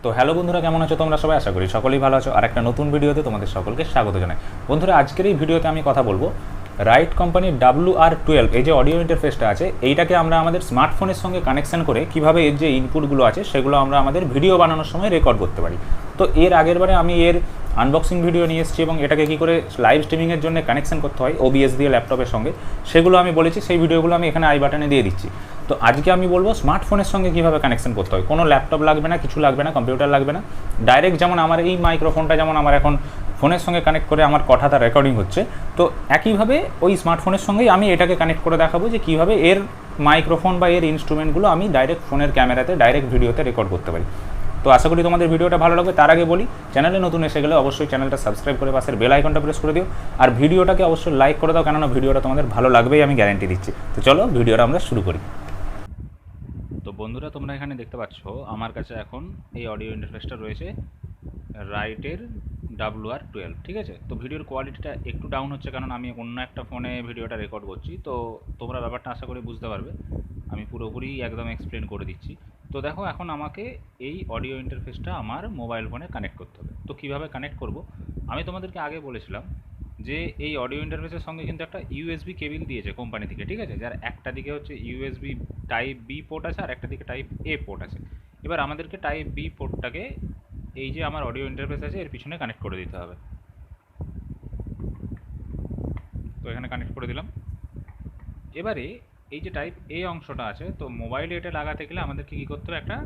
তো হ্যালো বন্ধুরা, কেমন আছো তোমরা সবাই? আশা করি সকলেই ভালো আছো। আর একটা নতুন ভিডিওতে তোমাদের সকলকে স্বাগত জানাই। বন্ধুরা, আজকের এই ভিডিওতে আমি কথা বলবো রাইট কোম্পানির WR12 এই যে অডিও ইন্টারফেসটা আছে, এইটাকে আমরা আমাদের স্মার্টফোনের সঙ্গে কানেকশন করে কিভাবে এর যে ইনপুটগুলো আছে সেগুলো আমরা আমাদের ভিডিও বানানোর সময় রেকর্ড করতে পারি। তো এর আগের বারে আমি এর আনবক্সিং ভিডিও নিয়ে এসেছি এবং এটাকে কী করে লাইভ স্ট্রিমিংয়ের জন্য কানেকশন করতে হয় OBS দিয়ে ল্যাপটপের সঙ্গে, সেগুলো আমি বলেছি। সেই ভিডিওগুলো আমি এখানে আই বাটনে দিয়ে দিচ্ছি। তো আজকে আমি বলবো স্মার্টফোনের সঙ্গে কীভাবে কানেকশন করতে হয়। কোনো ল্যাপটপ লাগবে না, কিছু লাগবে না, কম্পিউটার লাগবে না। ডাইরেক্ট যেমন আমার এই মাইক্রোফোনটা যেমন আমার এখন ফোনের সঙ্গে কানেক্ট করে আমার কথাটা রেকর্ডিং হচ্ছে, তো একইভাবে ওই স্মার্টফোনের সঙ্গেই আমি এটাকে কানেক্ট করে দেখাবো যে কীভাবে এর মাইক্রোফোন বা এর ইনস্ট্রুমেন্টগুলো আমি ডাইরেক্ট ফোনের ক্যামেরাতে ডাইরেক্ট ভিডিওতে রেকর্ড করতে পারি। তো আশা করি তোমাদের ভিডিওটা ভালো লাগবে। তার আগে বলি, চ্যানেলে নতুন এসে গেলে অবশ্যই চ্যানেলটা সাবস্ক্রাইব করে পাশের বেল আইকনটা প্রেস করে দিও, আর ভিডিওটাকে অবশ্যই লাইক করে দাও, কেননা ভিডিওটা তোমাদের ভালো লাগবেই, আমি গ্যারান্টি দিচ্ছি। তো চলো ভিডিওটা আমরা শুরু করি। তো বন্ধুরা, তোমরা এখানে দেখতে পাচ্ছ আমার কাছে এখন এই অডিও ইন্টারফেসটা রয়েছে রাইটের WR12, ঠিক আছে। তো ভিডিওর কোয়ালিটিটা একটু ডাউন হচ্ছে কারণ আমি অন্য একটা ফোনে ভিডিওটা রেকর্ড করছি। তো তোমরা ব্যাপারটা আশা করি বুঝতে পারবে, আমি পুরোপুরি একদম এক্সপ্লেন করে দিচ্ছি। তো দেখো, এখন আমাকে এই অডিও ইন্টারফেসটা আমার মোবাইল ফোনে কানেক্ট করতে হবে। তো কীভাবে কানেক্ট করব, আমি তোমাদেরকে আগে বলেছিলাম যে এই অডিও ইন্টারফেসের সঙ্গে কিন্তু একটা USB কেবিল দিয়েছে কোম্পানি থেকে, ঠিক আছে, যার একটা দিকে হচ্ছে USB টাইপ B পোর্ট আছে আর একটা দিকে টাইপ A পোর্ট আছে। এবার আমাদেরকে টাইপ B পোর্টটাকে এই যে আমার অডিও ইন্টারফেস আছে এর পিছনে কানেক্ট করে দিতে হবে। তো এখানে কানেক্ট করে দিলাম। এবারে এই যে টাইপ A অংশটা আছে, তো মোবাইলে এটা লাগাতে গেলে আমাদেরকে কী করতে হবে, একটা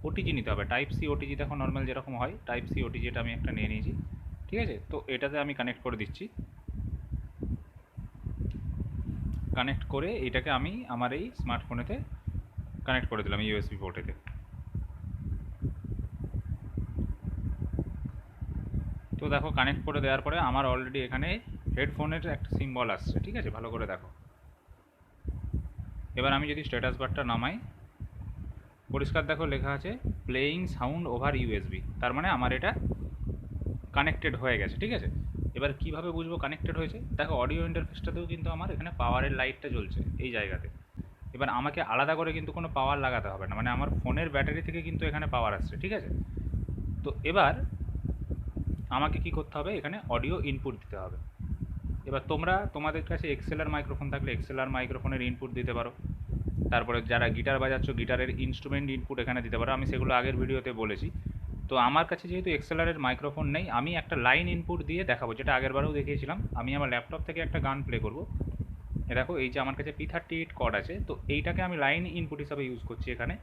ওটিজি নিতে হবে। টাইপ C ওটিজি দেখো নর্মাল যেরকম হয়, টাইপ C ওটিজি এটা আমি একটা নিয়ে নিয়েছি, ঠিক আছে। তো এটাতে আমি কানেক্ট করে দিচ্ছি। কানেক্ট করে এটাকে আমি আমার এই স্মার্টফোনেতে কানেক্ট করে দিলাম USB পোর্টেতে। তো দেখো, কানেক্ট করে দেওয়ার পরে আমার অলরেডি এখানে হেডফোনের একটা সিম্বল আসছে, ঠিক আছে, ভালো করে দেখো। এবার আমি যদি স্ট্যাটাস বারটা নামাই, পরিষ্কার দেখো লেখা আছে প্লেয়িং সাউন্ড ওভার USB, তার মানে আমার এটা কানেক্টেড হয়ে গেছে, ঠিক আছে। এবার কিভাবে বুঝবো কানেক্টেড হয়েছে, দেখো অডিও ইন্টারফেসটাতেও কিন্তু আমার এখানে পাওয়ারের লাইটটা জ্বলছে এই জায়গাতে। এবার আমাকে আলাদা করে কিন্তু কোনো পাওয়ার লাগাতে হবে না, মানে আমার ফোনের ব্যাটারি থেকে কিন্তু এখানে পাওয়ার আসছে, ঠিক আছে। তো এবার আমাকে কি করতে হবে, এখানে অডিও ইনপুট দিতে হবে। এবার তোমাদের কাছে XLR মাইক্রোফোন থাকলে XLR মাইক্রোফোনের ইনপুট দিতে পারো। তারপরে যারা গিটার বাজাচ্ছ গিটারের ইনস্ট্রুমেন্ট ইনপুট এখানে দিতে পারো, আমি সেগুলো আগের ভিডিওতে বলেছি। তো আমার কাছে যেহেতু XLR মাইক্রোফোন নেই, আমি একটা লাইন ইনপুট দিয়ে দেখাবো, যেটা আগেরবারেও দেখিয়েছিলাম। আমি আমার ল্যাপটপ থেকে একটা গান প্লে করব। দেখো, এই যে আমার কাছে P38 কর্ড আছে, তো এইটাকে আমি লাইন ইনপুট হিসাবে ইউজ করছি এখানে।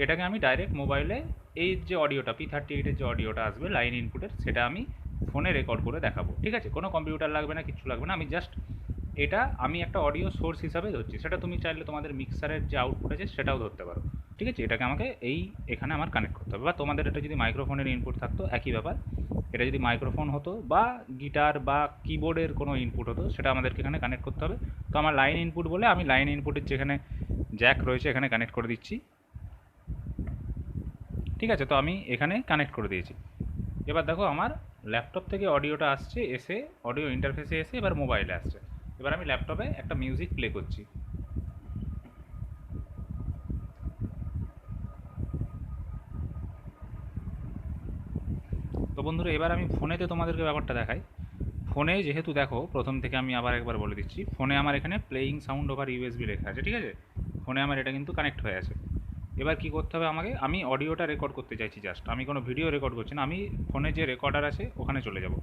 এটাকে আমি ডাইরেক্ট মোবাইলে এই যে অডিওটা P38-এর যে অডিওটা আসবে লাইন ইনপুটের, সেটা আমি ফোনে রেকর্ড করে দেখাবো, ঠিক আছে। কোনো কম্পিউটার লাগবে না, কিছু লাগবে না, আমি জাস্ট এটা আমি একটা অডিও সোর্স হিসাবে ধরছি। সেটা তুমি চাইলে তোমাদের মিক্সারের যে আউটপুট আছে সেটাও ধরতে পারো, ঠিক আছে। এটাকে আমাকে এখানে আমার কানেক্ট করতে হবে। বা তোমাদের এটা যদি মাইক্রোফোনের ইনপুট থাকতো একই ব্যাপার, এটা যদি মাইক্রোফোন হতো বা গিটার বা কিবোর্ডের কোনো ইনপুট হতো, সেটা আমাদেরকে এখানে কানেক্ট করতে হবে। তো আমার লাইন ইনপুট বলে আমি লাইন ইনপুটের যেখানে জ্যাক রয়েছে এখানে কানেক্ট করে দিচ্ছি, ঠিক আছে। তো আমি এখানে কানেক্ট করে দিয়েছি। এবার দেখো, আমার ল্যাপটপ থেকে অডিওটা আসছে, এসে অডিও ইন্টারফেসে এসে এবার মোবাইলে আসছে। এবার আমি ল্যাপটপে একটা মিউজিক প্লে করছি। তো বন্ধুরা, এবার আমি ফোনেতে তোমাদেরকে ব্যাপারটা দেখাই। ফোনে যেহেতু দেখো, প্রথম থেকে আমি আবার একবার বলে দিচ্ছি, ফোনে আমার এখানে প্লেয়িং সাউন্ড ওভার USB লেখা আছে, ঠিক আছে। ফোনে আমার এটা কিন্তু কানেক্ট হয়ে আছে। এবার কি করতে হবে আমাকে, আমি অডিওটা রেকর্ড করতে চাইছি জাস্ট, আমি কোনো ভিডিও রেকর্ড করছি না। আমি ফোনে যে রেকর্ডার আছে ওখানে চলে যাব।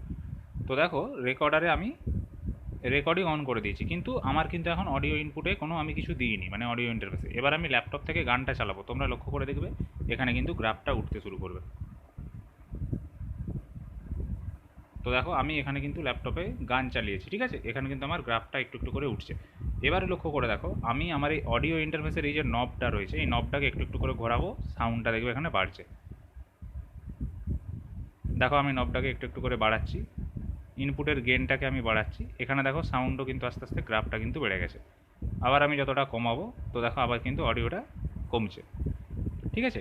তো দেখো, রেকর্ডারে আমি রেকর্ডিং অন করে দিয়েছি, কিন্তু আমার কিন্তু এখন অডিও ইনপুটে কোনো আমি কিছু দিইনি, মানে অডিও ইন্টারফেসে। এবার আমি ল্যাপটপ থেকে গানটা চালাবো, তোমরা লক্ষ্য করে দেখবে এখানে কিন্তু গ্রাফটা উঠতে শুরু করবে। তো দেখো, আমি এখানে কিন্তু ল্যাপটপে গান চালিয়েছি, ঠিক আছে। এখানে কিন্তু আমার গ্রাফটা একটু একটু করে উঠছে। এবারে লক্ষ্য করে দেখো, আমি আমার এই অডিও ইন্টারফেসের এই যে নবটা রয়েছে, এই নবটাকে একটু একটু করে ঘোরাবো, সাউন্ডটা দেখবে এখানে বাড়ছে। দেখো, আমি নবটাকে একটু একটু করে বাড়াচ্ছি, ইনপুটের গেনটাকে আমি বাড়াচ্ছি। এখানে দেখো সাউন্ডও কিন্তু আস্তে আস্তে গ্রাফটা কিন্তু বেড়ে গেছে। আবার আমি যতটা কমাবো, তো দেখো আবার কিন্তু অডিওটা কমছে, ঠিক আছে।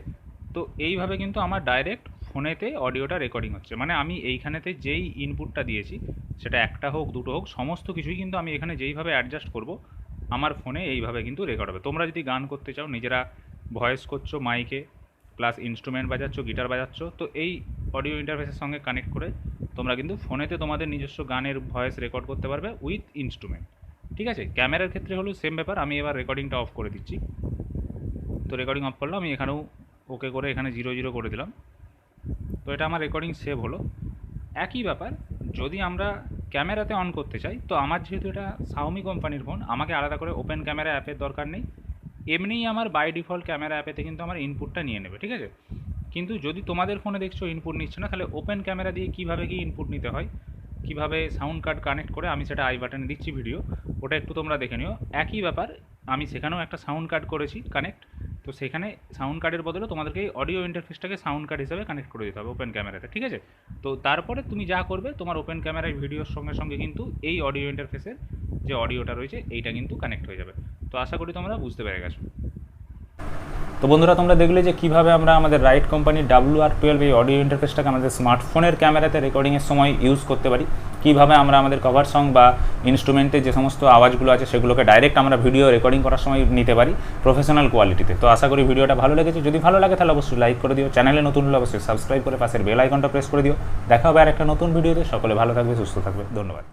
তো এইভাবে কিন্তু আমার ডাইরেক্ট ফোনেতে অডিওটা রেকর্ডিং হচ্ছে, মানে আমি এইখানেতে যেই ইনপুটটা দিয়েছি, সেটা একটা হোক দুটো হোক, সমস্ত কিছুই কিন্তু আমি এখানে যেইভাবে অ্যাডজাস্ট করব, আমার ফোনে এইভাবে কিন্তু রেকর্ড হবে। তোমরা যদি গান করতে চাও, নিজেরা ভয়েস করছো মাইকে, প্লাস ইনস্ট্রুমেন্ট বাজাচ্ছ, গিটার বাজাচ্ছ, তো এই অডিও ইন্টারফেসের সঙ্গে কানেক্ট করে তোমরা কিন্তু ফোনেতে তোমাদের নিজস্ব গানের ভয়েস রেকর্ড করতে পারবে উইথ ইনস্ট্রুমেন্ট। ঠিক আছে, ক্যামেরার ক্ষেত্রে হলো সেম ব্যাপার। আমি এবার রেকর্ডিংটা অফ করে দিচ্ছি। তো রেকর্ডিং অফ করলাম, আমি এখানেও ওকে করে এখানে 0 করে দিলাম। তো এটা আমার রেকর্ডিং সেভ হলো। একই ব্যাপার যদি আমরা ক্যামেরাতে অন করতে চাই, তো আমার যেহেতু এটা শাওমি কোম্পানির ফোন, আমাকে আলাদা করে ওপেন ক্যামেরা অ্যাপের দরকার নেই। এমনিই আমার বাই ডিফল্ট ক্যামেরা অ্যাপেতে কিন্তু আমার ইনপুটটা নিয়ে নেবে। ঠিক আছে, কিন্তু যদি তোমাদের ফোনে দেখছো ইনপুট নিচ্ছে না, তাহলে ওপেন ক্যামেরা দিয়ে কীভাবে কি ইনপুট নিতে হয়, কীভাবে সাউন্ড কার্ড কানেক্ট করে, আমি সেটা আই বাটনে দিচ্ছি ভিডিও, ওটা একটু তোমরা দেখে নিও। একই ব্যাপার, আমি সেখানেও একটা সাউন্ড কার্ড করেছি কানেক্ট। তো সেখানে সাউন্ড কার্ডের বদলে তোমাদেরকে এই অডিও ইন্টারফেসটাকে সাউন্ড কার্ড হিসেবে কানেক্ট করে দিতে হবে ওপেন ক্যামেরাতে। ঠিক আছে, তো তারপরে তুমি যা করবে, তোমার ওপেন ক্যামেরায় ভিডিওর সঙ্গে সঙ্গে কিন্তু এই অডিও ইন্টারফেসের যে অডিওটা রয়েছে এইটা কিন্তু কানেক্ট হয়ে যাবে। তো আশা করি তোমরা বুঝতে পেরে গেছো। তো বন্ধুরা, তোমরা দেখলে যে কীভাবে আমরা আমাদের রাইট কোম্পানির WR12 এই অডিও ইন্টারফেসটাকে আমাদের স্মার্টফোনের ক্যামেরাতে রেকর্ডিংয়ের সময় ইউজ করতে পারি, কীভাবে আমরা আমাদের কভার সং বা ইনস্ট্রুমেন্টের যে সমস্ত আওয়াজগুলো আছে সেগুলোকে ডাইরেক্ট আমরা ভিডিও রেকর্ডিং করার সময় নিতে পারি প্রফেশনাল কোয়ালিটিতে। তো আশা করি ভিডিওটা ভালো লেগেছে। যদি ভালো লাগে তাহলে অবশ্যই লাইক করে দিও, চ্যানেলে নতুন হলে অবশ্যই সাবস্ক্রাইব করে পাশের বেল আইকনটা প্রেস করে দিও। দেখা হবে আর একটা নতুন ভিডিওতে। সকলে ভালো থাকবে, সুস্থ থাকবে, ধন্যবাদ।